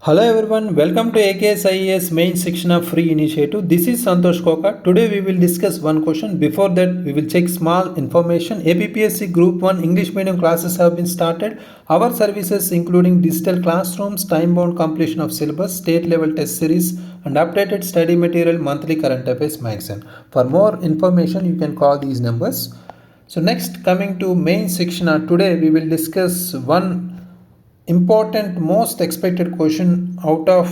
Hello everyone, welcome to AKS IAS main Shikshna free initiative. This is Santosh Koka. Today we will discuss one question. Before that, we will check small information. APSc Group 1 English medium classes have been started. Our services including digital classrooms, time-bound completion of syllabus, state level test series and updated study material, monthly current affairs magazine. For more information, you can call these numbers. So next, coming to main Shikshna, today we will discuss one important most expected question out of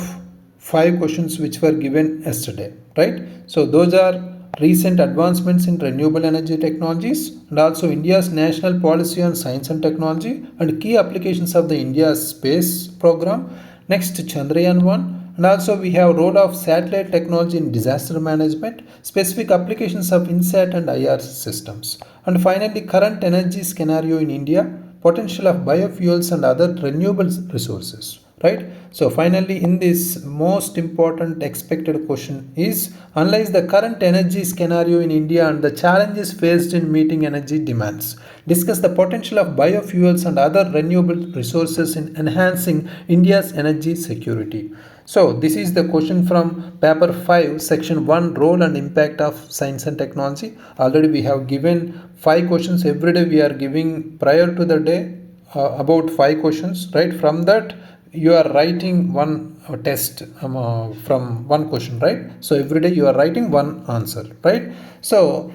5 questions which were given yesterday, right? So those are recent advancements in renewable energy technologies and also India's national policy on science and technology and key applications of the India's space program. Next, Chandrayaan 1, and also we have role of satellite technology in disaster management, specific applications of INSAT and IR systems, and finally current energy scenario in India, potential of biofuels and other renewable resources, right? So finally, in this most important expected question is analyze the current energy scenario in India and the challenges faced in meeting energy demands. Discuss the potential of biofuels and other renewable resources in enhancing India's energy security. So this is the question from paper 5 section 1, role and impact of science and technology. Already we have given 5 questions. Every day we are giving prior to the day about 5 questions, right? From that you are writing one test from one question, right? So every day you are writing one answer, right? So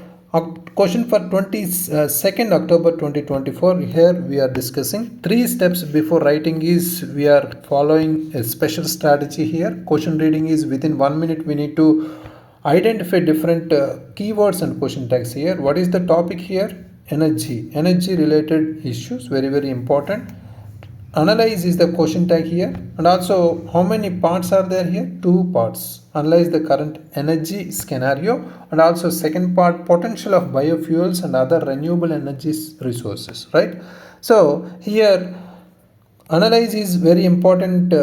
question for 22nd October 2024. Here we are discussing 3 steps before writing. Is we are following a special strategy here. Question reading is within 1 minute. We need to identify different keywords and question tags here. What is the topic here? Energy related issues, very important. Analyze is the question tag here, and also how many parts are there here? 2 parts. Analyze the current energy scenario, and also second part, potential of biofuels and other renewable energy resources, right? So here analyze is very important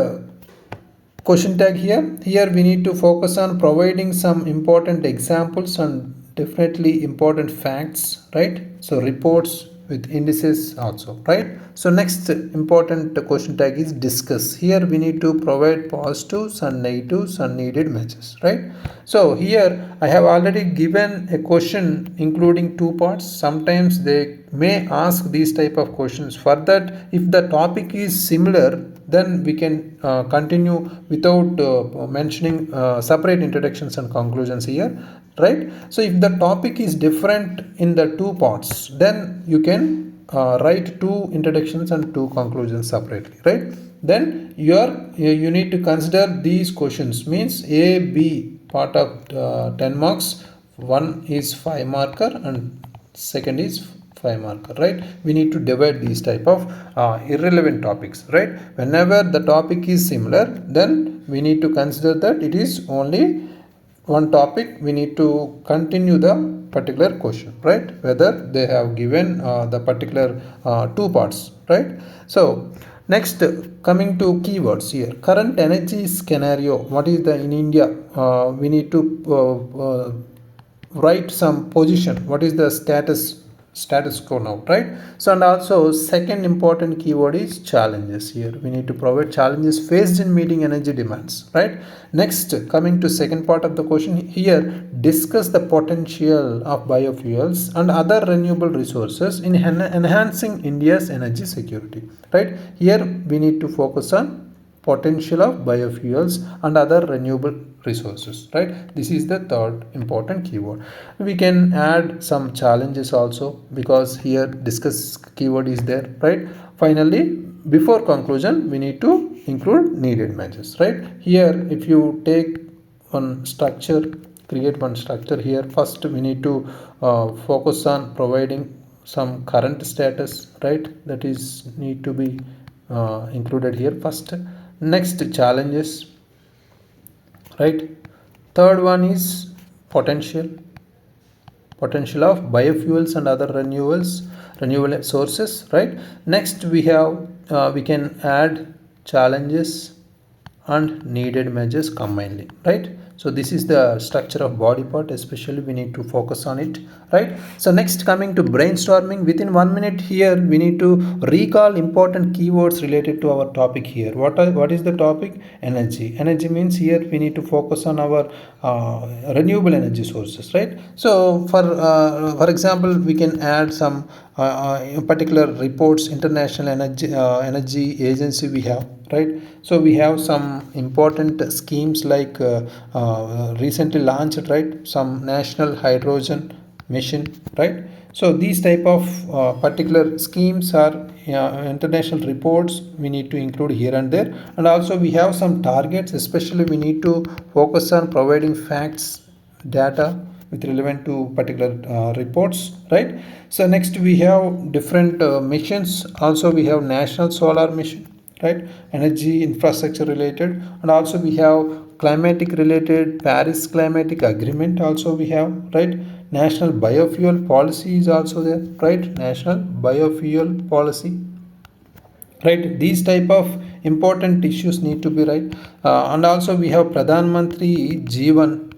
question tag here. Here we need to focus on providing some important examples and definitely important facts, right? So reports with indices also, right? So next important question tag is discuss. Here we need to provide positives and negatives and needed matches, right? So here I have already given a question including 2 parts. Sometimes they may ask these type of questions. For that, if the topic is similar, then we can continue without mentioning separate introductions and conclusions here, right? So if the topic is different in the 2 parts, then you can write 2 introductions and 2 conclusions separately, right? Then you need to consider these questions, means A, B part of 10 marks, one is 5 marker and second is 5 marker, right? We need to divide these type of irrelevant topics, right? Whenever the topic is similar, then we need to consider that it is only one topic. We need to continue the particular question, right? Whether they have given the particular 2 parts, right? So next, coming to keywords here, current energy scenario. What is the in India? We need to write some position. What is the status quo now, right? So and also second important keyword is challenges. Here we need to provide challenges faced in meeting energy demands, right? Next, coming to second part of the question, here discuss the potential of biofuels and other renewable resources in enhancing India's energy security, right? Here we need to focus on potential of biofuels and other renewable resources, right? This is the third important keyword. We can add some challenges also, because here discuss keyword is there, right? Finally, before conclusion, we need to include needed matches, right? Here if you take one structure, create one structure here. First we need to focus on providing some current status, right? That is need to be included here first. Next, challenges, right? Third one is potential of biofuels and other renewable sources, right? Next we have we can add challenges and needed measures combinedly, right? So this is the structure of body part, especially we need to focus on it, right? So next, coming to brainstorming, within 1 minute here we need to recall important keywords related to our topic here. What is the topic? Energy means here we need to focus on our renewable energy sources, right? So for example, we can add some particular reports, international energy agency we have, right? So we have some important schemes like recently launched, right? Some national hydrogen mission, right? So these type of particular schemes are international reports we need to include here and there. And also we have some targets, especially we need to focus on providing facts, data with relevant to particular reports, right? So next we have different missions. Also we have national solar mission, right? Energy infrastructure related. And also we have climatic related, Paris climatic agreement also we have, right? National biofuel policy is also there, right? National biofuel policy, right? These type of important issues need to be right. And also we have Pradhan Mantri Jeevan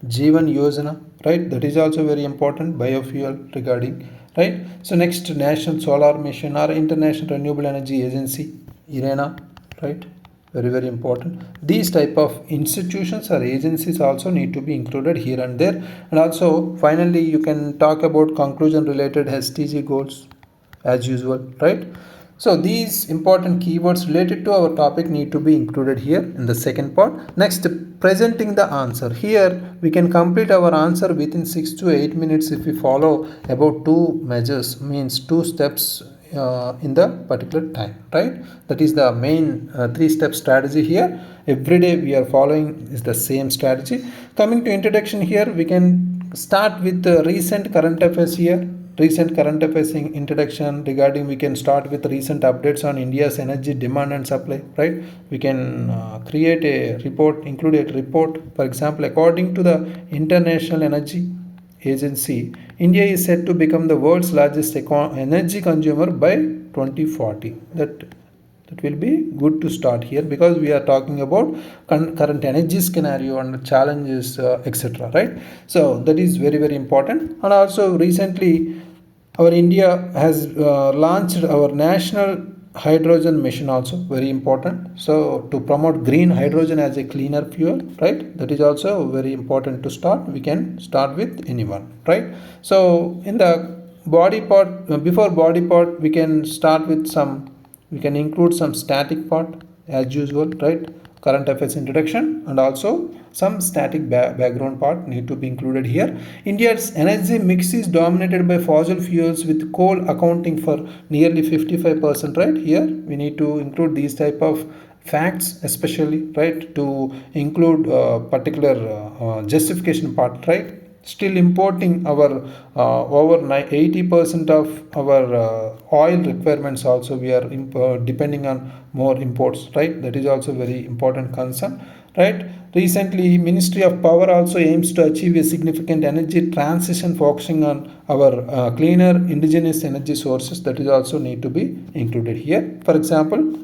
Yojana, right? That is also very important, biofuel regarding, right? So next, National Solar Mission or International Renewable Energy Agency, IRENA, right? Very, very important. These type of institutions or agencies also need to be included here and there. And also, finally, you can talk about conclusion related SDG goals as usual, right? So these important keywords related to our topic need to be included here in the second part. Next, presenting the answer. Here we can complete our answer within 6 to 8 minutes if we follow about two measures, means two steps in the particular time, right? That is the main three-step strategy here. Every day we are following is the same strategy. Coming to introduction, here we can start with the recent current affairs here. Recent current affairs introduction regarding, we can start with recent updates on India's energy demand and supply, right? We can create a report, include a report. For example, according to the International Energy Agency, India is set to become the world's largest energy consumer by 2040. That will be good to start here, because we are talking about current energy scenario and challenges, etc., right? So that is very, very important. And also recently our India has launched our national hydrogen mission, also very important. So to promote green hydrogen as a cleaner fuel, right? That is also very important to start. We can start with anyone, right? So in the body part, before body part, we can start with some, we can include some static part as usual, right? Current affairs introduction, and also some static background part need to be included here. India's energy mix is dominated by fossil fuels, with coal accounting for nearly 55%, right? Here we need to include these type of facts, especially, right, to include particular justification part, right? Still importing our over 80% of our oil requirements, also we are depending on more imports, right? That is also very important concern, right? Recently Ministry of Power also aims to achieve a significant energy transition, focusing on our cleaner indigenous energy sources. That is also need to be included here. For example,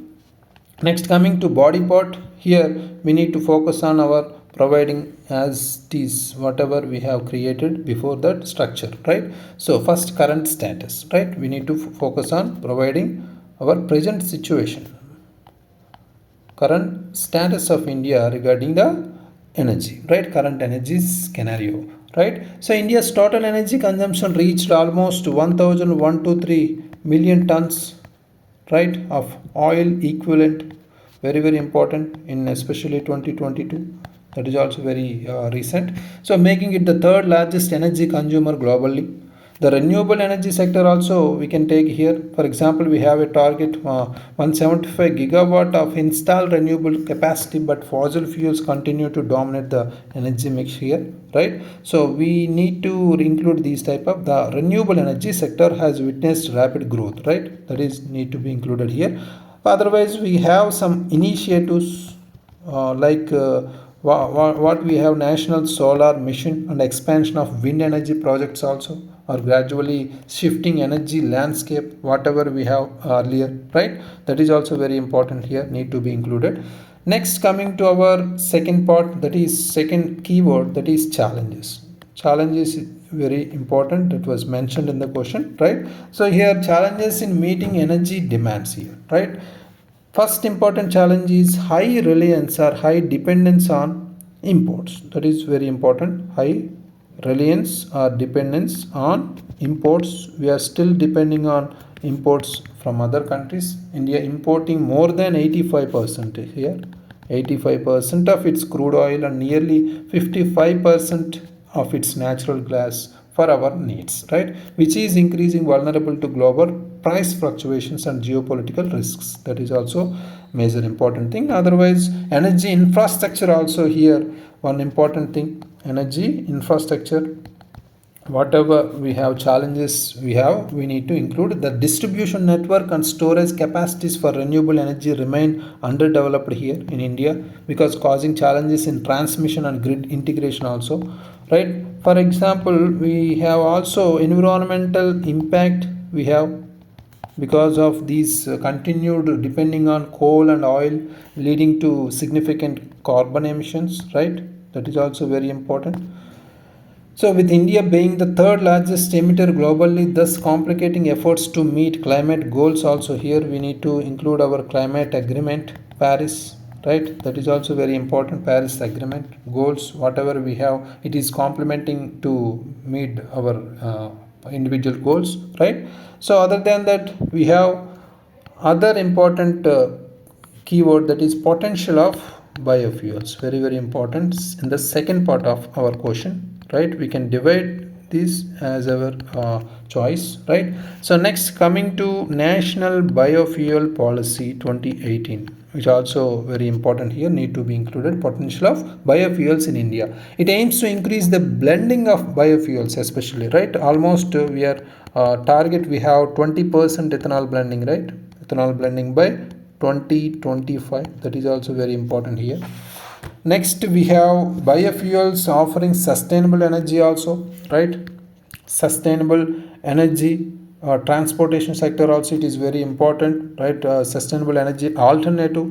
next, coming to body part, here we need to focus on our providing as it is whatever we have created before that structure, right? So first, current status, right? We need to focus on providing our present situation, current status of India regarding the energy, right? Current energy scenario, right? So India's total energy consumption reached almost 1,123 million tons, right, of oil equivalent. Very, very important in especially 2022. That is also very recent. So making it the third largest energy consumer globally. The renewable energy sector also we can take here. For example, we have a target 175 gigawatt of installed renewable capacity, but fossil fuels continue to dominate the energy mix here, right? So we need to include these type of, the renewable energy sector has witnessed rapid growth, right? That is need to be included here. Otherwise, we have some initiatives like what we have, national solar mission and expansion of wind energy projects also are gradually shifting energy landscape, whatever we have earlier, right? That is also very important here, need to be included. Next, coming to our second part, that is second keyword, that is challenges. Challenges is very important. That was mentioned in the question, right? So here challenges in meeting energy demands here, right? First important challenge is high reliance or high dependence on imports. That is very important. High reliance or dependence on imports. We are still depending on imports from other countries. India importing more than 85% here. 85% of its crude oil and nearly 55% of its natural gas for our needs, right? Which is increasing vulnerable to global price fluctuations and geopolitical risks. That is also major important thing. Otherwise, energy infrastructure also here one important thing. Energy infrastructure, whatever we have challenges we need to include the distribution network and storage capacities for renewable energy remain underdeveloped here in India, because causing challenges in transmission and grid integration also, right? For example, we have also environmental impact we have because of these continued depending on coal and oil, leading to significant carbon emissions, right? That is also very important. So, with India being the third largest emitter globally, thus complicating efforts to meet climate goals, also here we need to include our climate agreement, Paris, right? That is also very important. Paris agreement goals, whatever we have, it is complementing to meet our individual goals, right? So, other than that, we have other important keyword, that is potential of biofuels, very important in the second part of our question, right? We can divide this as our choice, right? So next, coming to national biofuel policy 2018, which also very important here, need to be included. Potential of biofuels in India, it aims to increase the blending of biofuels, especially, right? Almost we are target, we have 20% ethanol blending, right? Ethanol blending by 2025. That is also very important here. Next, we have biofuels offering sustainable energy also, right? Sustainable energy, transportation sector also, it is very important, right? Sustainable energy alternative,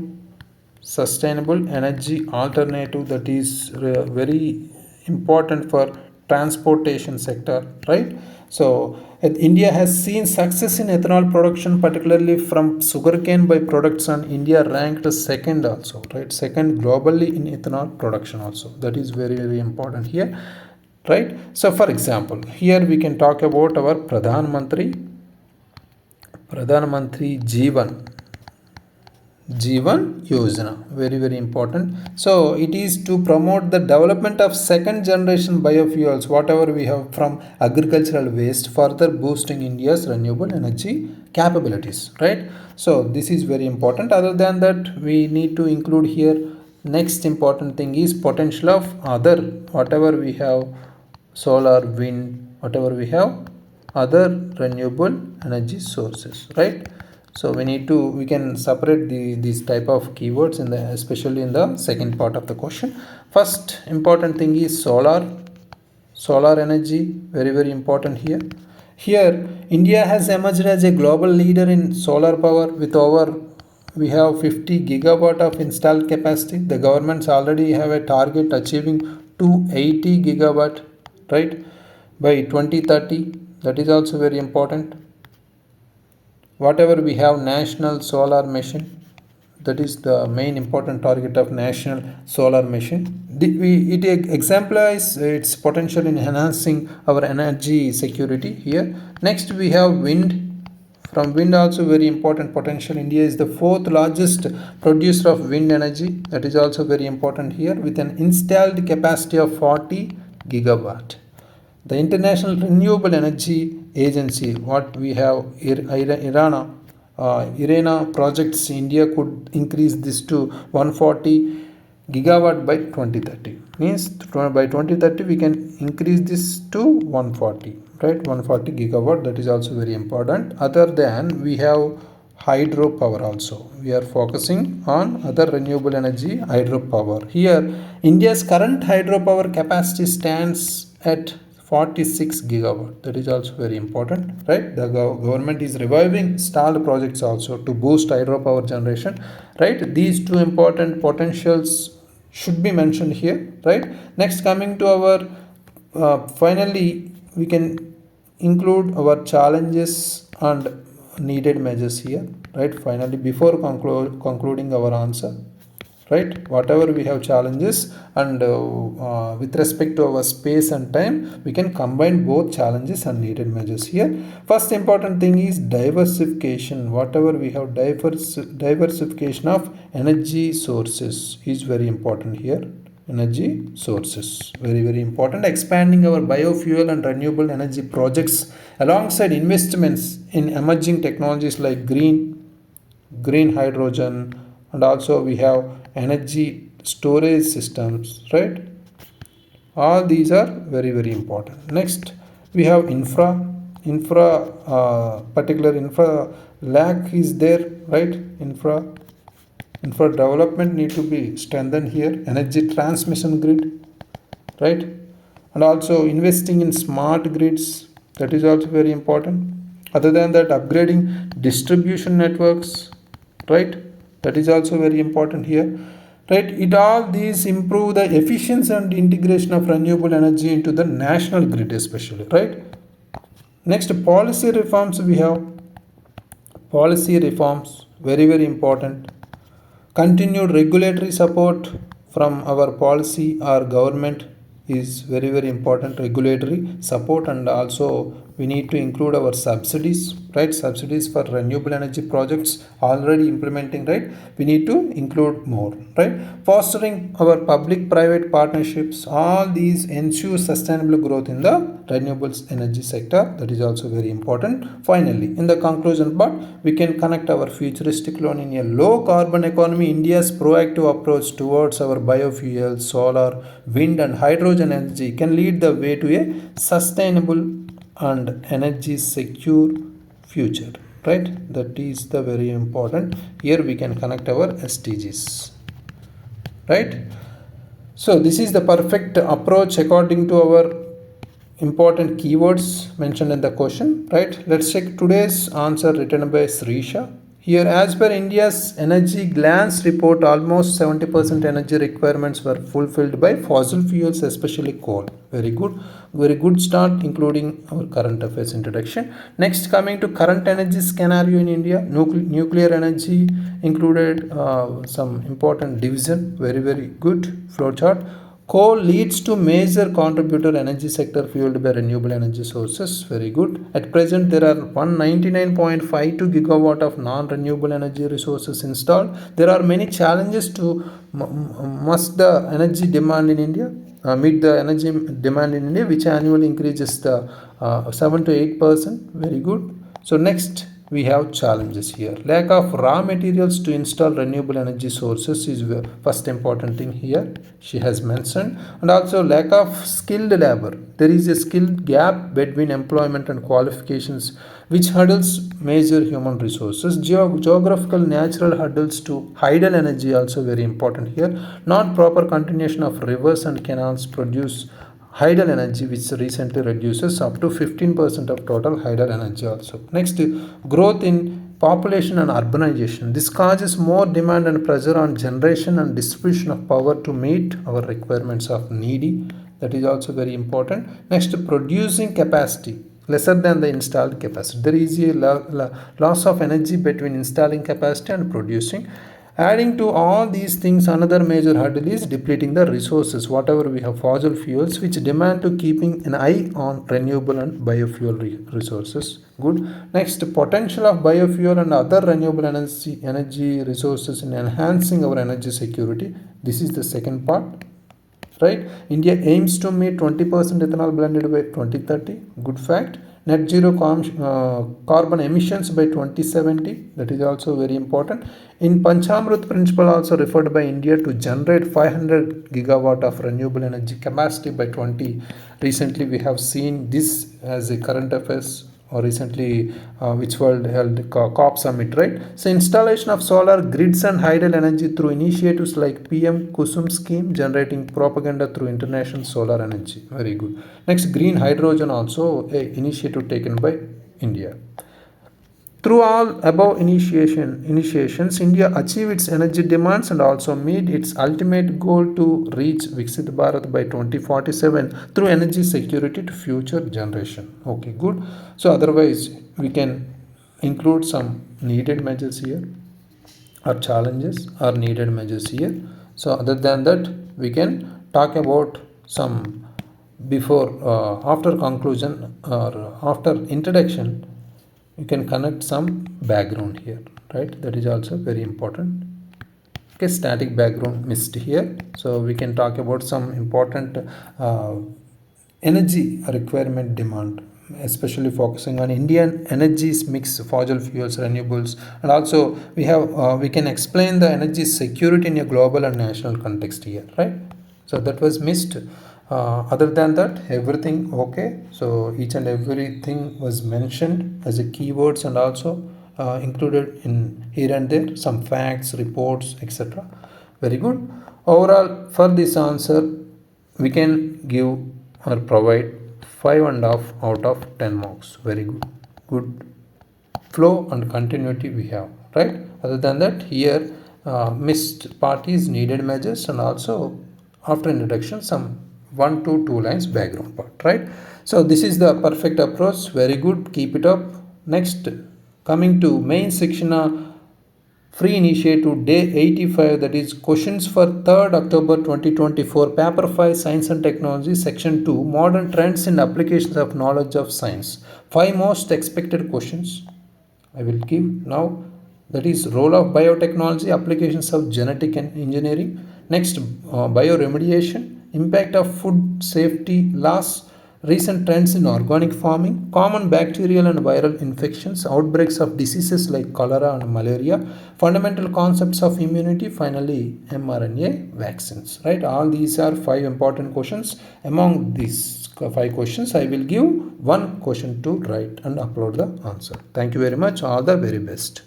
that is very important for transportation sector, right? So India has seen success in ethanol production, particularly from sugarcane byproducts, and India ranked second also, right? Second globally in ethanol production also. That is very important here, right? So for example, here we can talk about our Pradhan Mantri Jeevan Yojana, very important. So it is to promote the development of second generation biofuels, whatever we have from agricultural waste, further boosting India's renewable energy capabilities, right? So this is very important. Other than that, we need to include here, next important thing is potential of other, whatever we have, solar, wind, whatever we have, other renewable energy sources, right? So we can separate these type of keywords in the, especially in the second part of the question. First important thing is solar energy, very important here. Here India has emerged as a global leader in solar power with over, we have 50 gigawatt of installed capacity. The governments already have a target achieving 280 gigawatt, right, by 2030. That is also very important. Whatever we have national solar mission, that is the main important target of national solar mission. It exemplifies its potential in enhancing our energy security here. Next, we have wind. From wind also very important potential. India is the fourth largest producer of wind energy. That is also very important here, with an installed capacity of 40 gigawatt. The International Renewable Energy Agency, what we have, IRENA projects, India could increase this to 140 gigawatt by 2030. Means by 2030 we can increase this to 140, right? 140 gigawatt. That is also very important. Other than, we have hydropower also. We are focusing on other renewable energy, hydropower. Here, India's current hydropower capacity stands at 46 gigawatt. That is also very important, right? The government is reviving stalled projects also to boost hydropower generation, right? These two important potentials should be mentioned here, right? Next, coming to our finally, we can include our challenges and needed measures here, right? Finally, before concluding our answer, right? Whatever we have challenges and with respect to our space and time, we can combine both challenges and needed measures here. First important thing is diversification. Whatever we have, diversification of energy sources is very important here. Energy sources, very important. Expanding our biofuel and renewable energy projects alongside investments in emerging technologies like green hydrogen, and also we have energy storage systems, right? All these are very important. Next, we have particular infra lack is there, right? Infra development need to be strengthened here. Energy transmission grid, right? And also investing in smart grids, that is also very important. Other than that, upgrading distribution networks, right? That is also very important here, right? It all these improve the efficiency and integration of renewable energy into the national grid especially, right? Next, policy reforms. We have policy reforms, very important. Continued regulatory support from our policy or government is very important. Regulatory support, and also we need to include our subsidies, right? Subsidies for renewable energy projects already implementing, right? We need to include more, right? Fostering our public private partnerships, all these ensure sustainable growth in the renewables energy sector. That is also very important. Finally, in the conclusion part, we can connect our futuristic loan in a low carbon economy. India's proactive approach towards our biofuel, solar, wind and hydrogen energy can lead the way to a sustainable and energy secure future, right? That is the very important. Here we can connect our SDGs, right? So this is the perfect approach according to our important keywords mentioned in the question, right? Let's check today's answer written by Srisha. Here, as per India's energy glance report, almost 70% energy requirements were fulfilled by fossil fuels, especially coal. Very good start, including our current affairs introduction. Next, coming to current energy scenario in India, nuclear energy included some important division. Very good flowchart. Coal leads to major contributor energy sector fueled by renewable energy sources. Very good. At present, there are 199.52 gigawatt of non-renewable energy resources installed. There are many challenges to meet the energy demand in India, which annually increases the 7 to 8%. Very good. So next, we have challenges here. Lack of raw materials to install renewable energy sources is the first important thing here she has mentioned, and also lack of skilled labor. There is a skill gap between employment and qualifications, which hurdles major human resources. Geographical natural hurdles to tidal energy also very important here. Not proper continuation of rivers and canals produce hydel energy, which recently reduces up to 15% of total hydel energy also. Next, growth in population and urbanization. This causes more demand and pressure on generation and distribution of power to meet our requirements of needy. That is also very important. Next, producing capacity lesser than the installed capacity. There is a loss of energy between installing capacity and producing. Adding to all these things, another major hurdle is depleting the resources, whatever we have fossil fuels, which demand to keeping an eye on renewable and biofuel resources. Good. Next, potential of biofuel and other renewable energy resources in enhancing our energy security. This is the second part, right? India aims to meet 20% ethanol blended by 2030. Good fact. Net zero carbon emissions by 2070. That is also very important. In Panchamrit principle, also referred by India to generate 500 gigawatt of renewable energy capacity by 20. Recently, we have seen this as a current affairs recently which world held COP summit, right? So installation of solar grids and hydel energy through initiatives like PM Kusum scheme, generating propaganda through international solar energy. Very good. Next, green hydrogen, also a initiative taken by India. Through all above initiations, India achieved its energy demands and also meet its ultimate goal to reach Viksit Bharat by 2047 through energy security to future generation. Okay, good. So otherwise, we can include some needed measures here, or challenges or needed measures here. So other than that, we can talk about some before, after conclusion or after introduction, you can connect some background here, right? That is also very important. Okay, static background missed here, so we can talk about some important energy requirement demand, especially focusing on Indian energies mix, fossil fuels, renewables, and also we can explain the energy security in a global and national context here, right? So that was missed. Other than that, everything okay. So each and everything was mentioned as a keywords and also included in here and there some facts, reports, etc. Very good. Overall, for this answer, we can give or provide 5.5 out of 10 marks. Very good. Good flow and continuity we have, right? Other than that, here missed parties, needed measures, and also after introduction some 1 to 2 lines background part, right? So this is the perfect approach. Very good, keep it up. Next, coming to main section, free initiative day 85, that is questions for 3rd October 2024, paper 5 science and technology, section 2 modern trends and applications of knowledge of science. 5 most expected questions I will give now. That is role of biotechnology, applications of genetic and engineering. Next, bioremediation, impact of food safety laws, recent trends in organic farming, common bacterial and viral infections, outbreaks of diseases like cholera and malaria, fundamental concepts of immunity, finally mRNA vaccines, right? All these are 5 important questions. Among these 5 questions, I will give 1 question to write and upload the answer. Thank you very much. All the very best.